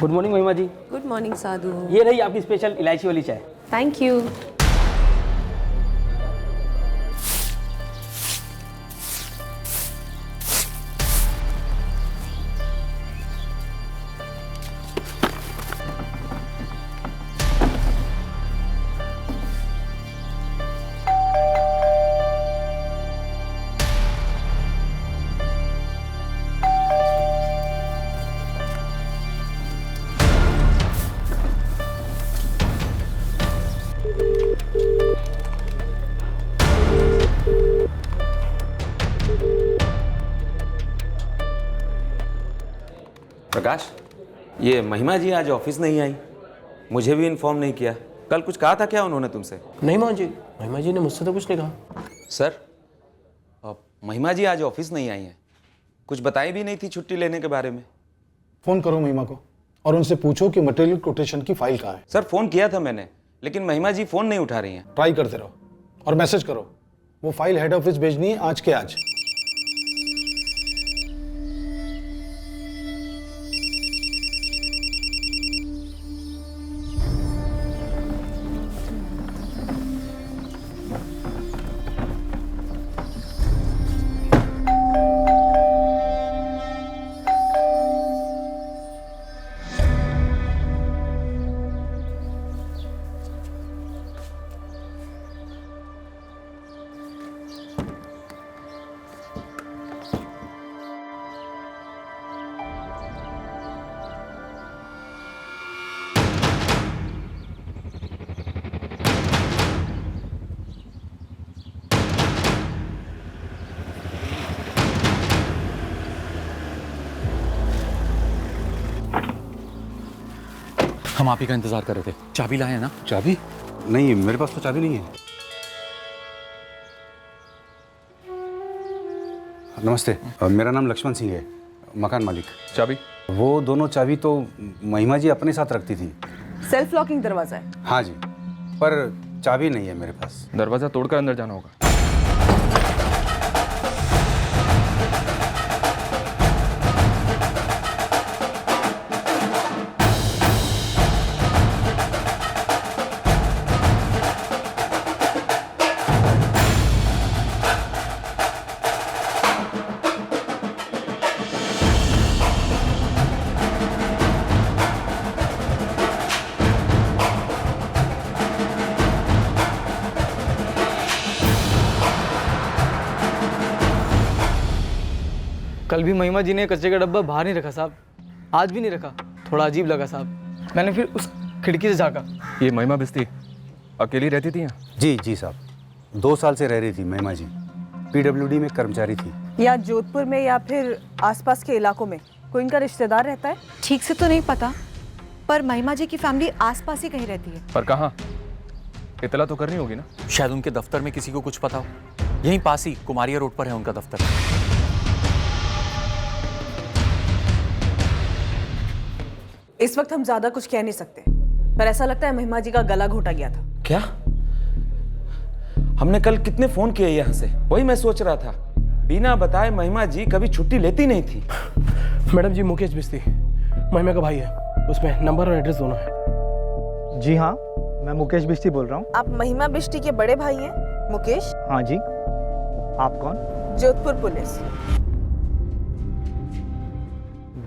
Good morning महिमा जी। Good morning साधु। ये रही आपकी स्पेशल इलायची वाली चाय। Thank you. प्रकाश, ये महिमा जी आज ऑफिस नहीं आई, मुझे भी इन्फॉर्म नहीं किया। कल कुछ कहा था क्या उन्होंने तुमसे? नहीं माँ जी, महिमा जी ने मुझसे तो कुछ नहीं कहा। सर, महिमा जी आज ऑफिस नहीं आई हैं, कुछ बताई भी नहीं थी छुट्टी लेने के बारे में। फोन करो महिमा को और उनसे पूछो कि मटेरियल कोटेशन की फाइल कहाँ है। सर, फोन किया था मैंने, लेकिन महिमा जी फोन नहीं उठा रही हैं। ट्राई करते रहो और मैसेज करो, वो फाइल हेड ऑफिस भेजनी है आज के आज। हम आप ही का इंतजार कर रहे थे। चाबी लाए हैं ना? चाबी? नहीं, मेरे पास तो चाबी नहीं है। नमस्ते, मेरा नाम लक्ष्मण सिंह है, मकान मालिक। चाबी? वो दोनों चाबी तो महिमा जी अपने साथ रखती थी। सेल्फ लॉकिंग दरवाजा है। हाँ जी, पर चाबी नहीं है मेरे पास। दरवाजा तोड़कर अंदर जाना होगा। कल भी महिमा जी ने कचरे का डब्बा बाहर नहीं रखा साहब, आज भी नहीं रखा। थोड़ा अजीब लगा साहब। मैंने फिर उस खिड़की से झाँका। ये महिमा बिस्ती अकेली रहती थी यहाँ? जी साहब, 2 साल से रह रही थी महिमा जी। PWD में कर्मचारी थी। या जोधपुर में या फिर आसपास के इलाकों में कोई इनका रिश्तेदार रहता है? ठीक से तो नहीं पता, पर महिमा जी की फैमिली आसपास ही कहीं रहती है। पर कहाँ? इतला तो करनी होगी ना। शायद उनके दफ्तर में किसी को कुछ पता हो। यहीं पास ही कुमारिया रोड पर है उनका दफ्तर। इस वक्त हम ज्यादा कुछ कह नहीं सकते, पर ऐसा लगता है महिमा जी का गला घोटा गया था। क्या? हमने कल कितने फोन किए यहाँ से, वही मैं सोच रहा था। बिना बताए महिमा जी कभी छुट्टी लेती नहीं थी। मैडम जी, मुकेश बिस्ती महिमा का भाई है, उसमें नंबर और एड्रेस दोनों है। जी हाँ, मैं मुकेश बिस्ती बोल रहा हूँ। आप महिमा बिष्टी के बड़े भाई हैं मुकेश? हाँ जी, आप कौन? जोधपुर पुलिस।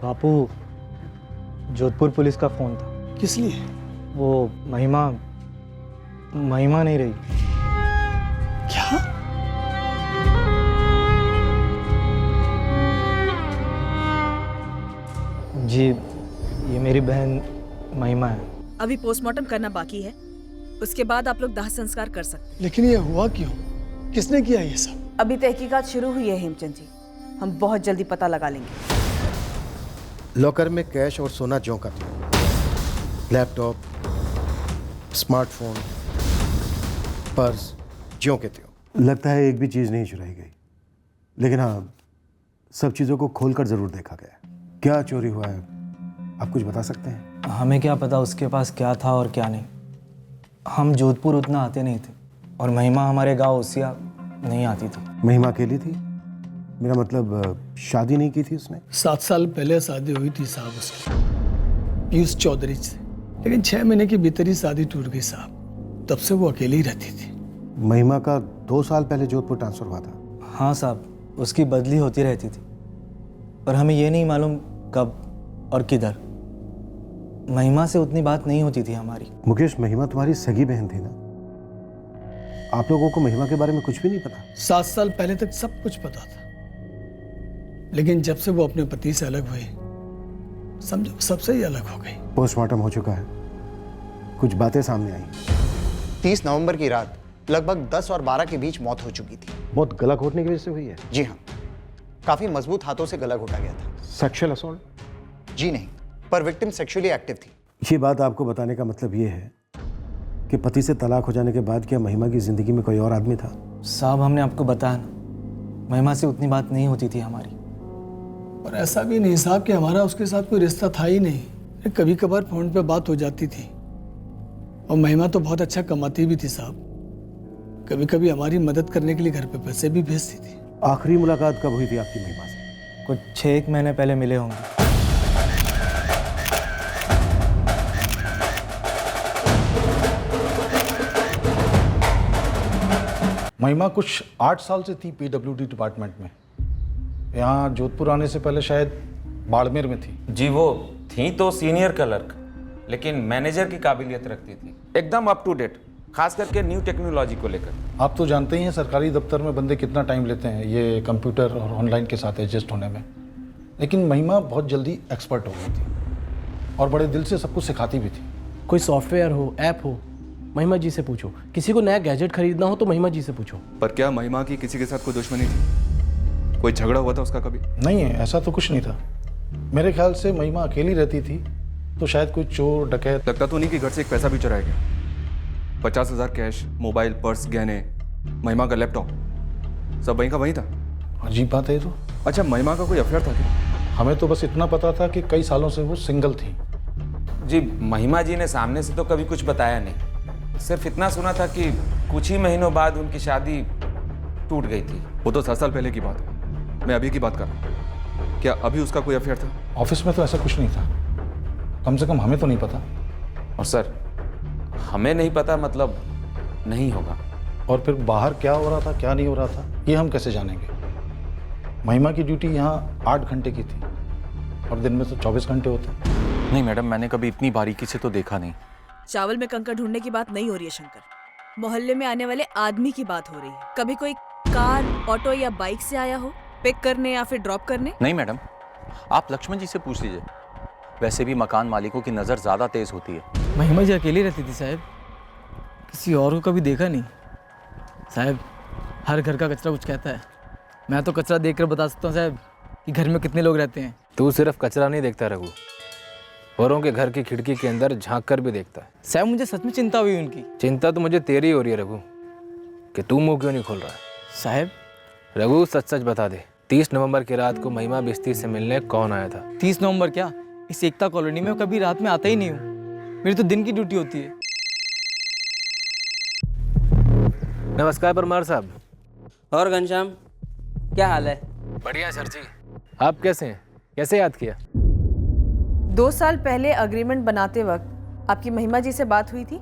बापू, जोधपुर पुलिस का फोन था। किस लिए? वो महिमा नहीं रही। क्या? जी, ये मेरी बहन महिमा है। अभी पोस्टमार्टम करना बाकी है, उसके बाद आप लोग दाह संस्कार कर सकते हैं। लेकिन ये हुआ क्यों? किसने किया ये सब? अभी तहकीकात शुरू हुई है हेमचंद जी, हम बहुत जल्दी पता लगा लेंगे। लॉकर में कैश और सोना ज्यों का था, लैपटॉप, स्मार्टफोन, पर्स ज्यों के त्यों। लगता है एक भी चीज़ नहीं चुराई गई, लेकिन हाँ, सब चीज़ों को खोलकर ज़रूर देखा गया। क्या चोरी हुआ है, आप कुछ बता सकते हैं? हमें क्या पता उसके पास क्या था और क्या नहीं। हम जोधपुर उतना आते नहीं थे और महिमा हमारे गांव उसिया नहीं आती थी। महिमा अकेली थी? मेरा मतलब शादी नहीं की थी उसने? 7 साल पहले शादी हुई थी साहब उसकी। पीयूष चौधरी से, लेकिन 6 महीने के भीतर ही शादी टूट गई साहब। तब से वो अकेली ही रहती थी। महिमा का 2 साल पहले जोधपुर ट्रांसफर हुआ था। हाँ साहब, उसकी बदली होती रहती थी, पर हमें ये नहीं मालूम कब और किधर। महिमा से उतनी बात नहीं होती थी हमारी। मुकेश, महिमा तुम्हारी सगी बहन थी ना? आप लोगों को महिमा के बारे में कुछ भी नहीं पता? 7 साल पहले तक सब कुछ पता था, लेकिन जब से वो अपने पति से अलग हुई, समझो सबसे ही अलग हो गई। पोस्टमार्टम हो चुका है, कुछ बातें सामने आई। 30 नवंबर की रात लगभग 10 और 12 के बीच मौत हो चुकी थी। बहुत गला घोटने की वजह से हुई है? जी हाँ, काफी मजबूत हाथों से गला घोटा गया था। Sexual assault? जी नहीं, पर विक्टिम सेक्सुअली एक्टिव थी। ये बात आपको बताने का मतलब ये है कि पति से तलाक हो जाने के बाद क्या महिमा की जिंदगी में कोई और आदमी था? साहब, हमने आपको बताया ना, महिमा से उतनी बात नहीं होती थी हमारी। और ऐसा भी नहीं साहब कि हमारा उसके साथ कोई रिश्ता था ही नहीं। कभी कभार फोन पे बात हो जाती थी, और महिमा तो बहुत अच्छा कमाती भी थी साहब। कभी कभी हमारी मदद करने के लिए घर पे पैसे भी भेजती थी। आखिरी मुलाकात कब हुई थी आपकी महिमा से? कुछ 6 महीने पहले मिले होंगे। महिमा कुछ 8 साल से थी पीडब्ल्यूडी डिपार्टमेंट में। यहाँ जोधपुर आने से पहले शायद बाड़मेर में थी। जी, वो थी तो सीनियर क्लर्क, लेकिन मैनेजर की काबिलियत रखती थी, एकदम अप टू डेट, खास करके न्यू टेक्नोलॉजी को लेकर। आप तो जानते ही हैं सरकारी दफ्तर में बंदे कितना टाइम लेते हैं ये कंप्यूटर और ऑनलाइन के साथ एडजस्ट होने में। लेकिन महिमा बहुत जल्दी एक्सपर्ट हो गई थी और बड़े दिल से सब कुछ सिखाती भी थी। कोई सॉफ्टवेयर हो, ऐप हो, महिमा जी से पूछो। किसी को नया गैजेट खरीदना हो तो महिमा जी से पूछो। पर क्या महिमा की किसी के साथ कोई दुश्मनी थी? कोई झगड़ा हुआ था उसका कभी? नहीं है, ऐसा तो कुछ नहीं था। मेरे ख्याल से महिमा अकेली रहती थी, तो शायद कोई चोर डकैत। लगता तो नहीं कि घर से एक पैसा भी चुराया गया। 50,000 कैश, मोबाइल, पर्स, गहने, महिमा का लैपटॉप, सब वहीं का वहीं था। अजीब बात है ये तो। अच्छा, महिमा का कोई अफेयर था क्या? हमें तो बस इतना पता था कि कई सालों से वो सिंगल थी। जी, महिमा जी ने सामने से तो कभी कुछ बताया नहीं, सिर्फ इतना सुना था कि कुछ ही महीनों बाद उनकी शादी टूट गई थी। वो तो 7 साल पहले की बात है, मैं अभी की बात कर रहा हूँ। क्या अभी उसका कोई अफेयर था? ऑफिस में तो ऐसा कुछ नहीं था, कम से कम हमें तो नहीं पता। और सर, हमें नहीं पता मतलब नहीं होगा। और फिर बाहर क्या हो रहा था, क्या नहीं हो रहा था, ये हम कैसे जानेंगे? महिमा की ड्यूटी यहाँ 8 घंटे की थी और दिन में तो 24 घंटे होते। नहीं मैडम, मैंने कभी इतनी बारीकी से तो देखा नहीं। चावल में कंकड़ ढूंढने की बात नहीं हो रही है शंकर, मोहल्ले में आने वाले आदमी की बात हो रही है। कभी कोई कार, ऑटो या बाइक से आया हो पिक करने या फिर ड्रॉप करने? नहीं मैडम, आप लक्ष्मण जी से पूछ लीजिए। वैसे भी मकान मालिकों की नज़र ज़्यादा तेज होती है। महिमा जी अकेली रहती थी साहब, किसी और को कभी देखा नहीं। साहब, हर घर का कचरा कुछ कहता है। मैं तो कचरा देखकर बता सकता हूँ साहब कि घर में कितने लोग रहते हैं। तू सिर्फ कचरा नहीं देखता रघु, औरों के घर की खिड़की के अंदर झांक कर भी देखता है। साहब, मुझे सच में चिंता हुई उनकी। चिंता तो मुझे तेरी हो रही है रघु, कि तू मुंह क्यों नहीं खोल रहा है। साहब, रघु सच सच बता दे, 30 नवंबर की रात को महिमा बिस्ती से मिलने कौन आया था? 30 नवंबर क्या, इस एकता कॉलोनी में कभी रात में आता ही नहीं हूँ। मेरी तो दिन की ड्यूटी होती है। नमस्कार परमार साहब। और घनश्याम, क्या हाल है? बढ़िया सर जी, आप कैसे हैं? कैसे याद किया? 2 साल पहले अग्रीमेंट बनाते वक्त आपकी महिमा जी से बात हुई थी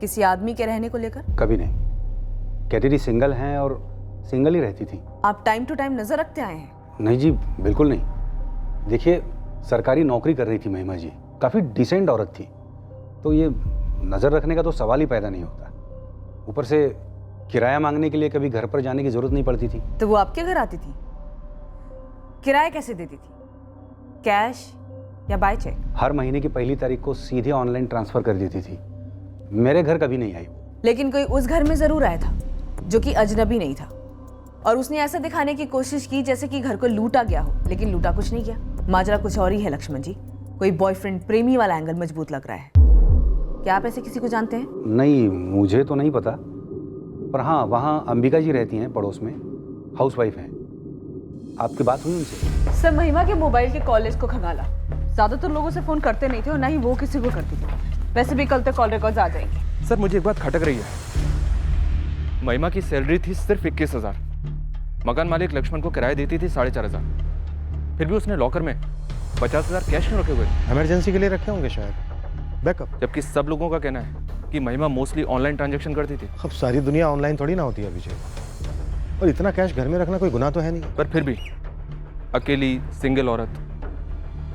किसी आदमी के रहने को लेकर? कभी नहीं। कहती थी सिंगल हैं और सिंगल ही रहती थी। आप टाइम टू टाइम नजर रखते आए हैं? नहीं जी, बिल्कुल नहीं। देखिए, सरकारी नौकरी कर रही थी महिमा जी, काफ़ी डिसेंट औरत थी, तो ये नज़र रखने का तो सवाल ही पैदा नहीं होता। ऊपर से किराया मांगने के लिए कभी घर पर जाने की जरूरत नहीं पड़ती थी। तो वो आपके घर आती थी? किराया कैसे देती थी, कैश या बाय चेक? हर महीने की पहली तारीख को सीधे ऑनलाइन ट्रांसफ़र कर देती थी। मेरे घर कभी नहीं आई। लेकिन कोई उस घर में जरूर आया था जो कि अजनबी नहीं था, और उसने ऐसा दिखाने की कोशिश की जैसे कि घर को लूटा गया हो, लेकिन लूटा कुछ नहीं गया। माजरा कुछ और ही है लक्ष्मण जी, कोई बॉयफ्रेंड प्रेमी वाला एंगल मजबूत लग रहा है। क्या आप ऐसे किसी को जानते हैं? नहीं, मुझे तो नहीं पता, पर हाँ, वहाँ अंबिका जी रहती हैं पड़ोस में, हाउसवाइफ हैं। आपकी बात हुई उनसे? सर, महिमा के मोबाइल के कॉलेज को खंगाला। ज्यादातर लोगों से फोन करते नहीं थे और ना ही वो किसी को करती थी। वैसे भी कल तक कॉल रिकॉर्ड्स आ जाएंगे। सर, मुझे एक बात खटक रही है। महिमा की सैलरी थी सिर्फ 21,000। मकान मालिक लक्ष्मण को किराया देती थी 4,500। फिर भी उसने लॉकर में 50,000 कैश में रखे हुए थे? इमरजेंसी के लिए रखे होंगे शायद, बैकअप। जबकि सब लोगों का कहना है कि महिमा मोस्टली ऑनलाइन ट्रांजैक्शन करती थी। अब सारी दुनिया ऑनलाइन थोड़ी ना होती है अभिषेक, और इतना कैश घर में रखना कोई गुनाह तो है नहीं। पर फिर भी अकेली सिंगल औरत,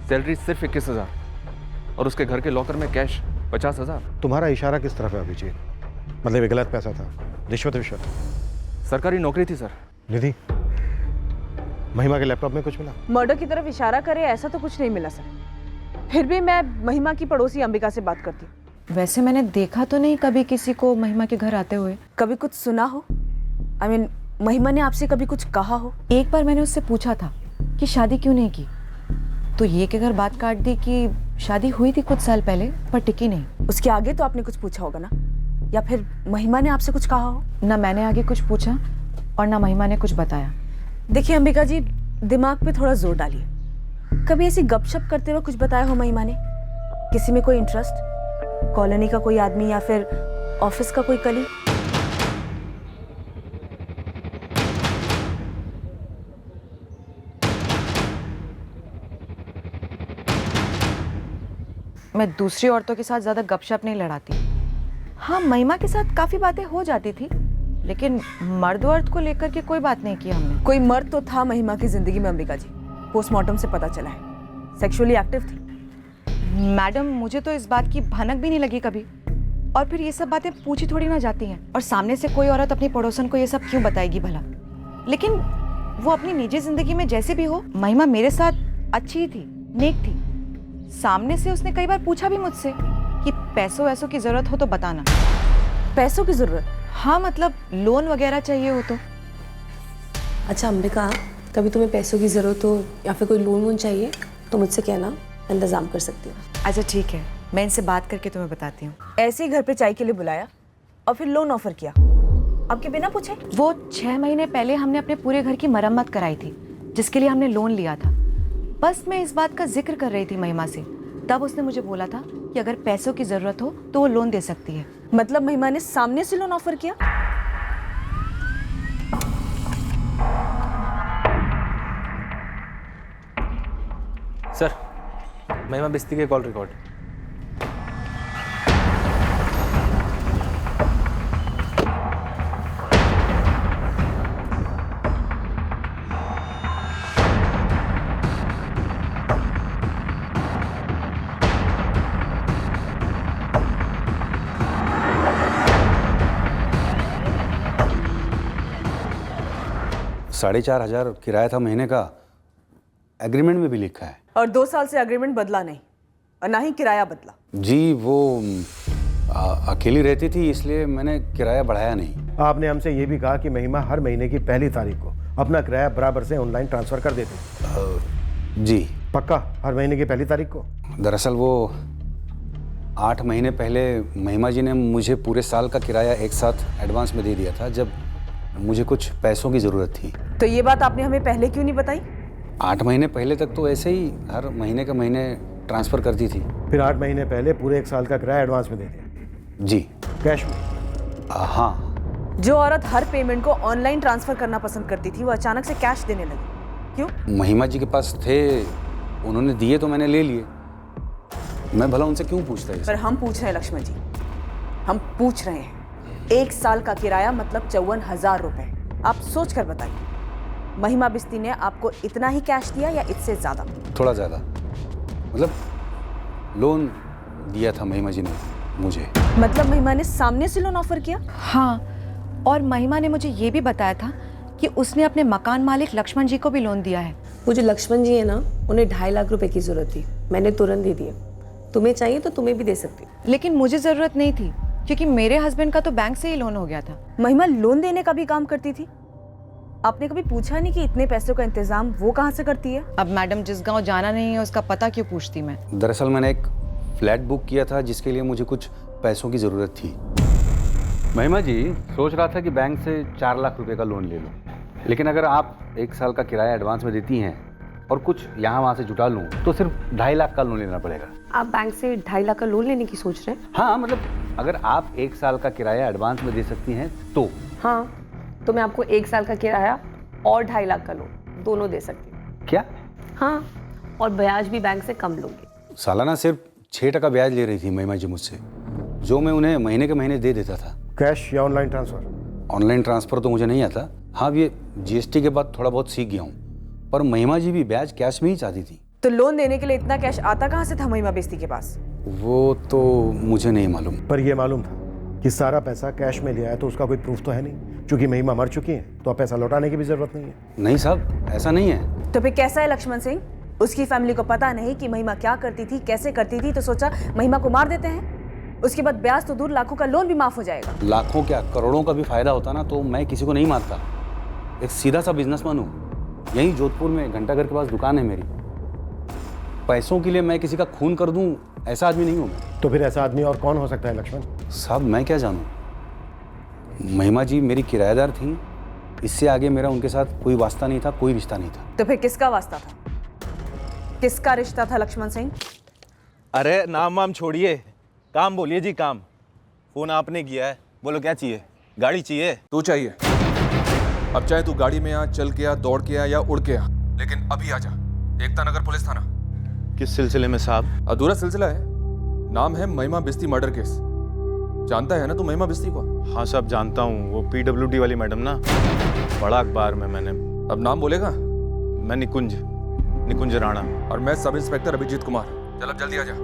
सैलरी सिर्फ 21,000 और उसके घर के लॉकर में कैश 50,000। तुम्हारा इशारा किस तरफ है अभिषेक? मतलब ये गलत पैसा था, रिश्वत विश्वत? सरकारी नौकरी थी सर। निधि, महिमा के लैपटॉप में कुछ मिला? मर्डर की तरफ इशारा करे ऐसा तो कुछ नहीं मिला सर। फिर भी मैं महिमा की पड़ोसी अंबिका से बात करती हूँ। वैसे मैंने देखा तो नहीं कभी किसी को महिमा के घर आते हुए। कभी कुछ सुना हो? I mean, महिमा ने आपसे कभी कुछ कहा हो? एक बार मैंने उससे पूछा था कि शादी क्यों नहीं की, तो ये कहकर बात काट दी कि शादी हुई थी कुछ साल पहले पर टिकी नहीं। उसके आगे तो आपने कुछ पूछा होगा ना, या फिर महिमा ने आपसे कुछ कहा हो? ना मैंने आगे कुछ पूछा और ना महिमा ने कुछ बताया। देखिए अंबिका जी, दिमाग पे थोड़ा जोर डालिए। कभी ऐसी गपशप करते हुए कुछ बताया हो महिमा ने? किसी में कोई इंटरेस्ट, कॉलोनी का कोई आदमी या फिर ऑफिस का कोई कलीग? मैं दूसरी औरतों के साथ ज्यादा गपशप नहीं लड़ाती। हाँ, महिमा के साथ काफी बातें हो जाती थी, लेकिन मर्द वर्द को लेकर के कोई बात नहीं की हमने। कोई मर्द तो था महिमा की जिंदगी में अंबिका जी, पोस्टमार्टम से पता चला है। सेक्सुअली एक्टिव थी। मैडम, मुझे तो इस बात की भनक भी नहीं लगी कभी। और फिर ये सब बातें पूछी थोड़ी ना जाती हैं, और सामने से कोई औरत अपनी पड़ोसन को ये सब क्यों बताएगी भला? लेकिन वो अपनी निजी जिंदगी में जैसे भी हो, महिमा मेरे साथ अच्छी थी, नेक थी। सामने से उसने कई बार पूछा भी मुझसे कि पैसों वैसों की जरूरत हो तो बताना। पैसों की जरूरत? हाँ, मतलब लोन वगैरह चाहिए हो तो। अच्छा अंबिका, कभी तुम्हें पैसों की ज़रूरत हो या फिर कोई लोन वोन चाहिए तो मुझसे कहना, इंतज़ाम कर सकती हूँ। अच्छा ठीक है, मैं इनसे बात करके तुम्हें बताती हूँ। ऐसे ही घर पे चाय के लिए बुलाया और फिर लोन ऑफर किया आपके बिना पूछे? वो 6 महीने पहले हमने अपने पूरे घर की मरम्मत कराई थी, जिसके लिए हमने लोन लिया था। बस मैं इस बात का जिक्र कर रही थी महिमा से, तब उसने मुझे बोला था कि अगर पैसों की ज़रूरत हो तो वो लोन दे सकती है। मतलब महिमा ने सामने से लोन ऑफर किया? सर, महिमा बिस्ती के कॉल रिकॉर्ड। साढ़े 4,000 किराया था महीने का, एग्रीमेंट में भी लिखा है। और 2 साल से एग्रीमेंट बदला नहीं और ना ही किराया बदला। जी, वो अकेली रहती थी इसलिए मैंने किराया बढ़ाया नहीं। आपने हमसे ये भी कहा कि महिमा हर महीने की पहली तारीख को अपना किराया बराबर से ऑनलाइन ट्रांसफ़र कर देती। जी। पक्का हर महीने की पहली तारीख को? दरअसल वो 8 महीने पहले महिमा जी ने मुझे पूरे साल का किराया एक साथ एडवांस में दे दिया था, जब मुझे कुछ पैसों की ज़रूरत थी। तो ये बात आपने हमें पहले क्यों नहीं बताई? 8 महीने पहले तक तो ऐसे ही हर महीने के महीने ट्रांसफ़र करती थी। फिर 8 महीने पहले पूरे 1 साल का किराया एडवांस में दे दिया? जी। कैश में? हाँ। जो औरत हर पेमेंट को ऑनलाइन ट्रांसफर करना पसंद करती थी, वो अचानक से कैश देने लगी, क्यों? महिमा जी के पास थे, उन्होंने दिए तो मैंने ले लिए। मैं भला उनसे क्यों पूछता है? पर हम पूछ रहे हैं लक्ष्मण जी, हम पूछ रहे हैं। 1 साल का किराया मतलब 54,000 रुपए। आप सोच कर बताइए, महिमा बिस्ती ने आपको इतना ही कैश दिया या इससे ज्यादा? थोड़ा ज़्यादा, मतलब लोन दिया था महिमा जी ने मुझे। मतलब महिमा ने सामने से लोन ऑफर किया? हाँ, और महिमा ने मुझे ये भी बताया था कि उसने अपने मकान मालिक लक्ष्मण जी को भी लोन दिया है। वो जो लक्ष्मण जी है ना, उन्हें 2.5 लाख रुपए की जरूरत थी, मैंने तुरंत दे दिए। तुम्हें चाहिए तो तुम्हें भी दे सकती हूँ। लेकिन मुझे ज़रूरत नहीं थी, क्योंकि मेरे हस्बैंड का तो बैंक से ही लोन हो गया था। महिमा लोन देने का भी काम करती थी? आपने कभी पूछा नहीं कि इतने पैसों का इंतजाम वो कहाँ से करती है? अब मैडम, जिस गांव जाना नहीं है उसका पता क्यों पूछती मैं? दरअसल मैंने एक फ्लैट बुक किया था जिसके लिए मुझे कुछ पैसों की ज़रूरत थी। महिमा जी सोच रहा था कि बैंक से 4 लाख रुपए का लोन ले लूँ, लेकिन अगर आप 1 साल का किराया एडवांस में देती हैं और कुछ यहाँ वहाँ से जुटा लूँ तो सिर्फ 2.5 लाख का लोन लेना पड़ेगा। आप बैंक से 2.5 लाख का लोन लेने की सोच रहे हैं? हाँ, मतलब अगर आप 1 साल का किराया एडवांस में दे सकती हैं तो। हाँ, तो मैं आपको 1 साल का किराया और 2.5 लाख का लोन दोनों दे सकती हूँ। क्या? हाँ, और ब्याज भी बैंक से कम लोगे। सालाना सिर्फ 6% ब्याज ले रही थी महिमा जी मुझसे, जो मैं उन्हें महीने के महीने दे देता था। कैश या ऑनलाइन ट्रांसफर? ऑनलाइन ट्रांसफ़र तो मुझे नहीं आता। हाँ, ये जीएसटी के बाद थोड़ा बहुत सीख गया हूँ, पर महिमा जी भी ब्याज कैश में ही चाहती थी। तो लोन देने के लिए इतना कैश आता कहाँ से था महिमा बेस्ती के पास? वो तो मुझे नहीं मालूम। पर यह मालूम था कि सारा पैसा कैश में लिया है, तो उसका कोई प्रूफ तो है नहीं। चूंकि महिमा मर चुकी है तो अब पैसा लौटाने की भी जरूरत नहीं है। नहीं साहब, ऐसा नहीं है। तो फिर कैसा है लक्ष्मण सिंह? उसकी फैमिली को पता नहीं कि महिमा क्या करती थी, कैसे करती थी, तो सोचा महिमा को मार देते हैं। उसके बाद ब्याज तो दूर, लाखों का लोन भी माफ हो जाएगा। लाखों क्या, करोड़ों का भी फायदा होता ना तो मैं किसी को नहीं मारता। एक सीधा सा बिजनेसमैन हूँ, यहीं जोधपुर में घंटाघर के पास दुकान है मेरी। पैसों के लिए मैं किसी का खून कर दूं, ऐसा आदमी नहीं हूं मैं। तो फिर ऐसा आदमी और कौन हो सकता है लक्ष्मण? साहब मैं क्या जानूं। महिमा जी मेरी किराएदार थी, इससे आगे मेरा उनके साथ कोई वास्ता नहीं था, कोई रिश्ता नहीं था। तो फिर किसका वास्ता था, किसका रिश्ता था लक्ष्मण सिंह? अरे नाम वाम छोड़िए, काम बोलिए जी। काम फोन आपने किया है, बोलो क्या चाहिए? गाड़ी चाहिए? तू चाहिए। अब चाहे तू गाड़ी में आ, चल के आ, दौड़ के आ या उड़ के आ, लेकिन अभी आ जा। एकता नगर पुलिस थाना। किस सिलसिले में साहब? अधूरा सिलसिला है, नाम है महिमा बिस्ती मर्डर केस। जानता है ना तू महिमा बिस्ती को? हाँ साहब जानता हूँ, वो PWD वाली मैडम ना, बड़ा अखबार में मैंने। अब नाम बोलेगा? मैं निकुंज राणा। और मैं सब इंस्पेक्टर अभिजीत कुमार। चल अब जल्दी आ जा।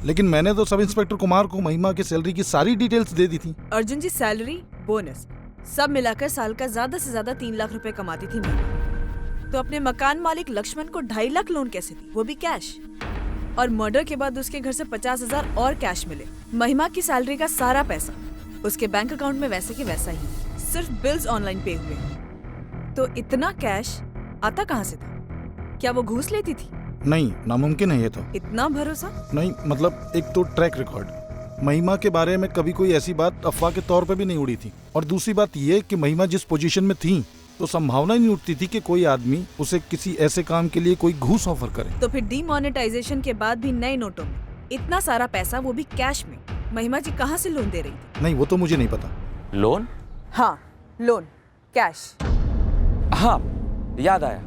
लेकिन मैंने तो सब इंस्पेक्टर कुमार को महिमा की सैलरी की सारी डिटेल्स दे दी थी। अर्जुन जी, सैलरी, बोनस सब मिलाकर साल का ज्यादा से ज्यादा 3 लाख रुपए कमाती थी महिमा। तो अपने मकान मालिक लक्ष्मण को 2.5 लाख लोन कैसे दी, वो भी कैश? और मर्डर के बाद उसके घर से 50,000 और कैश मिले। महिमा की सैलरी का सारा पैसा उसके बैंक अकाउंट में वैसे के वैसा ही, सिर्फ बिल्स ऑनलाइन पे हुए। तो इतना कैश आता कहाँ से था? क्या वो घूस लेती थी? नहीं, नामुमकिन है ये तो। इतना भरोसा नहीं, मतलब एक तो ट्रैक रिकॉर्ड, महिमा के बारे में कभी कोई ऐसी बात अफवाह के तौर पे भी नहीं उड़ी थी। और दूसरी बात ये कि महिमा जिस पोजीशन में थी तो संभावना ही नहीं उठती थी कि कोई आदमी उसे किसी ऐसे काम के लिए कोई घूस ऑफर करे। तो फिर डीमोनेटाइजेशन के बाद भी नए नोटों में इतना सारा पैसा, वो भी कैश में, महिमा जी कहाँ से लोन दे रही थी? नहीं, वो तो मुझे नहीं पता। लोन? हाँ, लोन, कैश। हाँ, याद आया,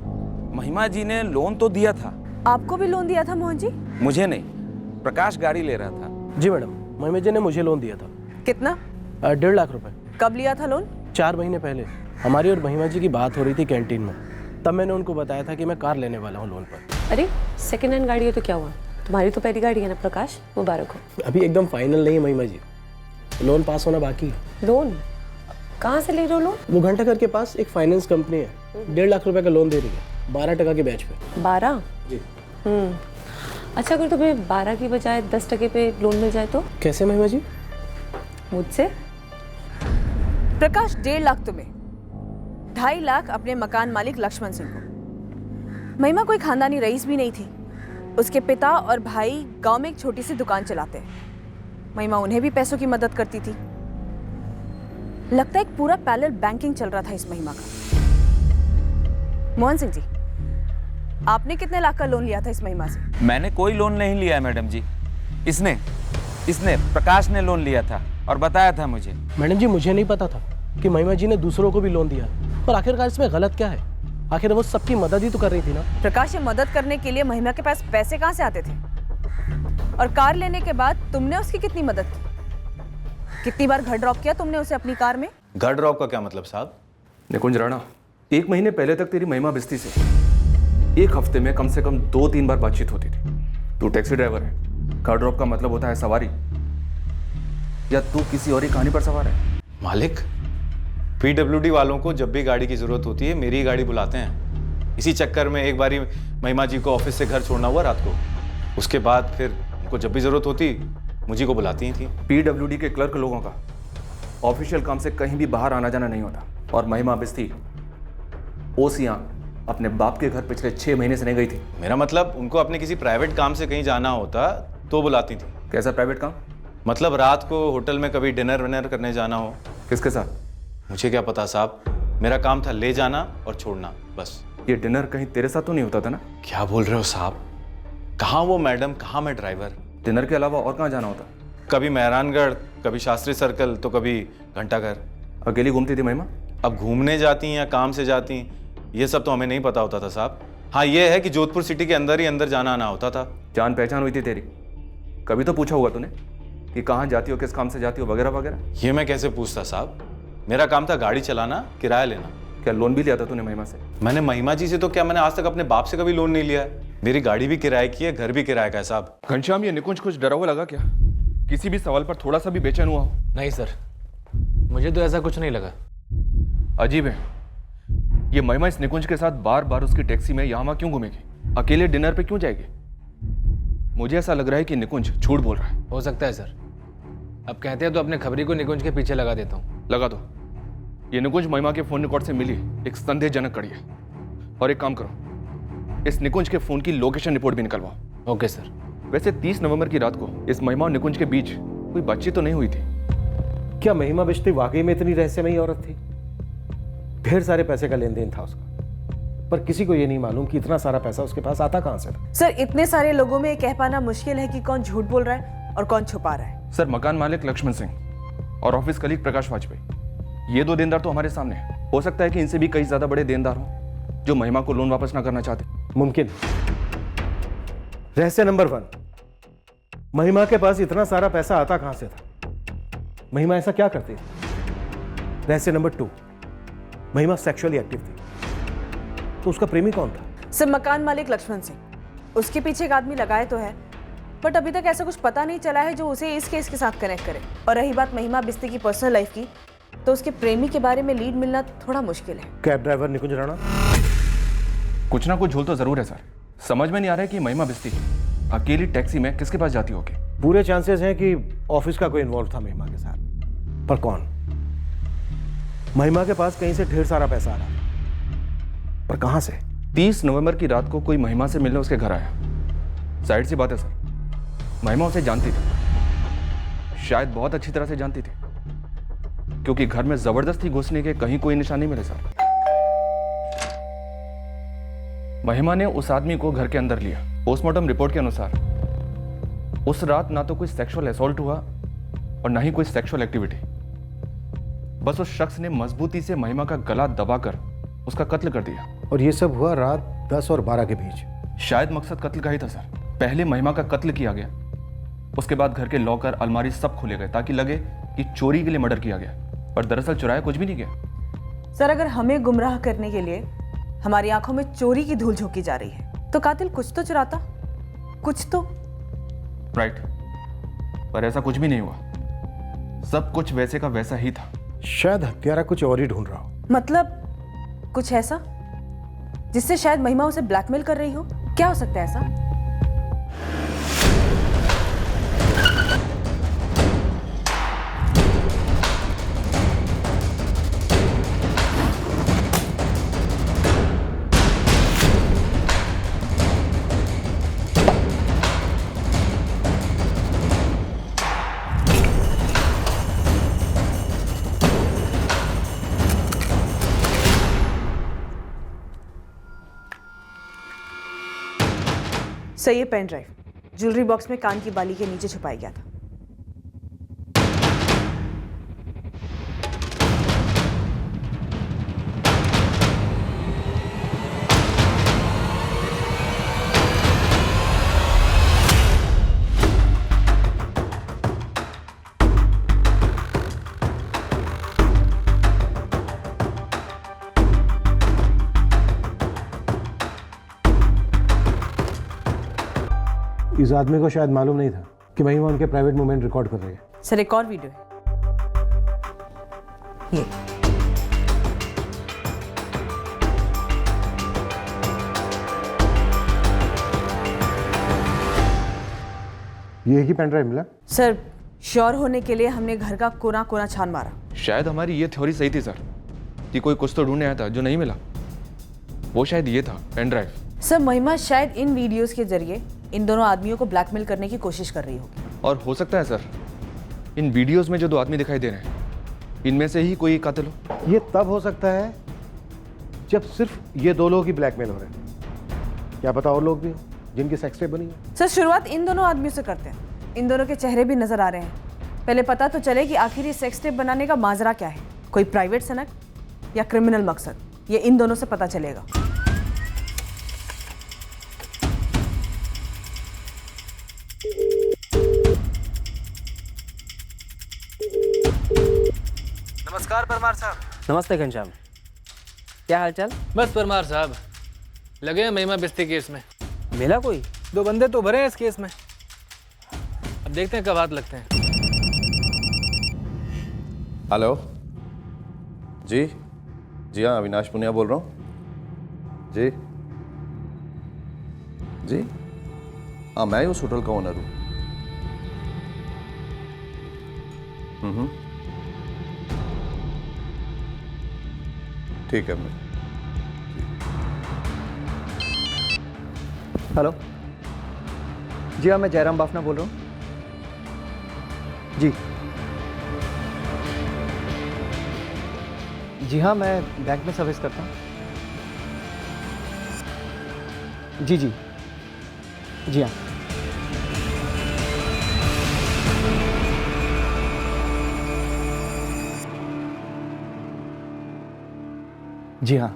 महिमा जी ने लोन तो दिया था। आपको भी लोन दिया था मोहन जी? मुझे नहीं, प्रकाश गाड़ी ले रहा था। जी मैडम, महिमा जी ने मुझे लोन दिया था। कितना? 1.5 लाख रुपए। कब लिया था लोन? 4 महीने पहले। हमारी और महिमा जी की बात हो रही थी कैंटीन में, तब मैंने उनको बताया था कि मैं कार लेने वाला हूँ लोन पर। अरे सेकेंड हैंड गाड़ी है तो क्या हुआ, तुम्हारी तो पहली गाड़ी है ना प्रकाश, मुबारक हो। अभी एकदम फाइनल नहीं है महिमा जी, लोन पास होना बाकी है। लोन कहाँ से ले रहे हो लोन? वो घंटाघर के पास एक फाइनेंस कंपनी है, 1.5 लाख रुपए का लोन दे रही है, 12% के बैच पे। 12? जी। अच्छा, अगर तुम्हें 12 की बजाय 10% पे लोन मिल जाए तो? कैसे महिमा जी? मुझसे? प्रकाश 1.5 लाख तुम्हें, 2.5 लाख अपने मकान मालिक लक्ष्मण सिंह को। महिमा कोई खानदानी रईस भी नहीं थी। उसके पिता और भाई गांव में एक छोटी सी दुकान चलाते हैं। महिमा उन्हें भी पैसों की मदद करती थी। लगता है एक पूरा पैरेलल बैंकिंग चल रहा था इस महिमा का। मोहन सिंह जी, आपने कितने लाख का लोन लिया था इस महिमा से? मैंने कोई लोन नहीं लिया है मैडम जी। इसने प्रकाश ने लोन लिया था और बताया था मुझे। मैडम जी, मुझे नहीं पता था कि महिमा जी ने दूसरों को भी लोन दिया, और आखिरकार इसमें गलत क्या है? आखिर वो सबकी मदद ही तो कर रही थी ना। प्रकाश, ये मदद करने के लिए महिमा के पास पैसे कहाँ से आते थे? और कार लेने के बाद तुमने उसकी कितनी मदद की? कितनी बार घर ड्रॉप किया तुमने उसे अपनी कार में? घर ड्रॉप का क्या मतलब साहब? निकुंज राणा, 1 महीने पहले तक तेरी महिमा बिस्ती से 1 हफ्ते में कम से कम 2-3 बार बातचीत होती थी। तू टैक्सी ड्राइवर है, कार ड्रॉप का मतलब होता है सवारी, या तू किसी और ही कहानी पर सवार है? मालिक, PWD वालों को जब भी गाड़ी की जरूरत होती है मेरी गाड़ी बुलाते हैं। इसी चक्कर में एक बारी महिमा जी को ऑफिस से घर छोड़ना हुआ रात को। उसके बाद फिर उनको जब भी जरूरत होती मुझे को बुलाती ही थी। PWD के क्लर्क लोगों का ऑफिशियल काम से कहीं भी बाहर आना जाना नहीं होता। और महिमा बिस्ती ओसियां अपने बाप के घर पिछले 6 महीने से नहीं गई थी। मेरा मतलब उनको अपने किसी प्राइवेट काम से कहीं जाना होता तो बुलाती थी। कैसा प्राइवेट काम? मतलब रात को होटल में कभी डिनर विनर करने जाना हो। किसके साथ? मुझे क्या पता साहब, मेरा काम था ले जाना और छोड़ना, बस। ये डिनर कहीं तेरे साथ तो नहीं होता था ना? क्या बोल रहे हो साहब, कहाँ वो मैडम, कहाँ मैं ड्राइवर। डिनर के अलावा और कहाँ जाना होता? कभी मेहरानगढ़, कभी शास्त्री सर्कल, तो कभी घंटाघर। अकेली घूमती थी महिमा? अब घूमने जाती या काम से जाती ये सब तो हमें नहीं पता होता था साहब। हाँ ये है कि जोधपुर सिटी के अंदर ही अंदर जाना आना होता था। जान पहचान हुई थी तेरी? कभी तो पूछा होगा तूने कि कहाँ जाती हो, किस काम से जाती हो, वगैरह वगैरह? ये मैं कैसे पूछता साहब, मेरा काम था गाड़ी चलाना, किराया लेना। क्या लोन भी लिया था तूने महिमा से? मैंने महिमा जी से तो क्या, मैंने आज तक अपने बाप से कभी लोन नहीं लिया है। मेरी गाड़ी भी किराए की है, घर भी किराए का है साहब। घनश्याम, ये निकुंज कुछ डरा हुआ लगा क्या? किसी भी सवाल पर थोड़ा सा भी बेचैन हुआ हो? नहीं सर, मुझे तो ऐसा कुछ नहीं लगा। अजीब है, ये महिमा इस निकुंज के साथ बार बार उसकी टैक्सी में यहाँ वहाँ क्यों घूमेगी? अकेले डिनर पे क्यों जाएगी? मुझे ऐसा लग रहा है कि निकुंज झूठ बोल रहा है। हो सकता है सर। अब कहते हैं तो अपने खबरी को निकुंज के पीछे लगा देता हूँ। लगा दो। ये निकुंज महिमा के फोन रिकॉर्ड से मिली एक संदेहजनक कड़ी है। और एक काम करो, इस निकुंज के फोन की लोकेशन रिपोर्ट भी निकलवाओ। Okay sir. वैसे 30 नवंबर की रात को इस महिमा और निकुंज के बीच कोई बातचीत तो नहीं हुई थी? क्या महिमा बिश्ती वाकई में इतनी रहस्यमयी औरत थी? ढेर सारे पैसे का लेन देन था उसका, पर किसी को ये नहीं मालूम कि इतना सारा पैसा उसके पास आता कहां से था। सर, इतने सारे लोगों में कह पाना मुश्किल है कि कौन झूठ बोल रहा है और कौन छुपा रहा है। सर, मकान मालिक लक्ष्मण सिंह और ऑफिस कलीग प्रकाश वाजपेयी, ये दो देनदार तो हमारे सामने हैं। हो सकता है कि इनसे भी कई ज्यादा बड़े देनदार हों जो महिमा को लोन वापस ना करना चाहते। मुमकिन। रहस्य नंबर 1, महिमा के पास इतना सारा पैसा आता कहां से था? महिमा ऐसा क्या करती थी? रहस्य नंबर 2, महिमा सेक्सुअली एक्टिव थी, तो उसका प्रेमी कौन था? सर, मकान मालिक लक्ष्मण सिंह। उसके पीछे एक आदमी लगाए तो है, बट अभी तक ऐसा कुछ पता नहीं चला है जो उसे इस केस के साथ कनेक्ट करे। और रही बात महिमा बिस्ती की पर्सनल लाइफ की, तो उसके प्रेमी के बारे में लीड मिलना थोड़ा मुश्किल है। कैब ड्राइवर निकुंज राणा? कुछ ना कुछ झोल तो जरूर है सर। समझ में नहीं आ रहा है कि महिमा बिस्ती अकेली टैक्सी में किसके पास जाती होगी। पूरे चांसेस हैं कि ऑफिस का कोई इन्वॉल्व था महिमा के साथ, पर कौन? महिमा के पास कहीं से ढेर सारा पैसा आ रहा, पर कहां से? 30 नवंबर की रात को कोई महिमा से मिलने उसके घर आया। जाहिर सी बात है सर, महिमा उसे जानती थी, शायद बहुत अच्छी तरह से जानती थी, क्योंकि घर में जबरदस्ती घुसने के कहीं कोई निशान नहीं मिले सर। महिमा ने उस आदमी को घर के अंदर लिया। पोस्टमार्टम रिपोर्ट के अनुसार उस रात ना तो कोई सेक्सुअल असॉल्ट हुआ और ना ही कोई सेक्सुअल एक्टिविटी। बस उस शख्स ने मजबूती से महिमा का गला दबाकर उसका कत्ल कर दिया। और ये सब हुआ रात 10 और 12 के बीच। शायद मकसद कत्ल का ही था सर। पहले महिमा का कत्ल किया गया, उसके बाद घर के लॉकर अलमारी सब खोले गए ताकि लगे कि चोरी के लिए मर्डर किया गया, पर दरअसल चुराया कुछ भी नहीं गया। सर, अगर हमें गुमराह करने के लिए हमारी आंखों में चोरी की धूल झोंकी जा रही है, तो कातिल कुछ तो चुराता, कुछ तो। राइट, पर ऐसा कुछ भी नहीं हुआ। सब कुछ वैसे का वैसा ही था। शायद हत्यारा कुछ और ही ढूंढ रहा हो। मतलब कुछ ऐसा जिससे शायद महिमा उसे ब्लैकमेल कर रही हो? क्या हो सकता है ऐसा? सही है, पेन ड्राइव ज्वेलरी बॉक्स में कान की बाली के नीचे छुपाया गया था। इस आदमी को शायद मालूम नहीं था कि महिमा उनके प्राइवेट मोमेंट रिकॉर्ड कर रही है। सर, एक और वीडियो है ये ही पेन ड्राइव मिला? सर, श्योर होने के लिए हमने घर का कोना कोना छान मारा। शायद हमारी ये थ्योरी सही थी सर, कि कोई कुछ तो ढूंढने आया था जो नहीं मिला। वो शायद ये था, पेन ड्राइव। सर, महिमा शायद इन वीडियोस के जरिए इन दोनों आदमियों को ब्लैकमेल करने की कोशिश कर रही होगी। और हो सकता है सर, इन वीडियोस में जो दो आदमी दिखाई दे रहे हैं, इनमें से ही कोई कातिल हो। ये तब हो सकता है जब सिर्फ ये दो लोग ही ब्लैकमेल हो रहे हैं। क्या पता और लोग भी हो जिनकी सेक्स टेप बनी है। सर, शुरुआत इन दोनों आदमियों से करते हैं। इन दोनों के चेहरे भी नजर आ रहे हैं। पहले पता तो चले कि आखिर ये सेक्स टेप बनाने का माजरा क्या है। कोई प्राइवेट सनक या क्रिमिनल मकसद। ये इन दोनों से पता चलेगा। नमस्कार परमार साहब। नमस्ते घनश्याम, क्या हालचाल? बस परमार साहब लगे हैं महिमा बिस्ती केस में। मिला कोई? 2 बंदे तो भरे हैं इस केस में, अब देखते हैं कब हाथ लगते हैं। हेलो जी, जी हाँ, अविनाश पुनिया बोल रहा हूँ जी। जी हाँ, मैं ही उस होटल का ओनर हूँ। ठीक है। मैं हेलो जी हाँ, मैं जयराम बाफना बोल रहा हूँ जी। जी हाँ, मैं बैंक में सर्विस करता हूँ। जी जी जी हाँ। जी हाँ,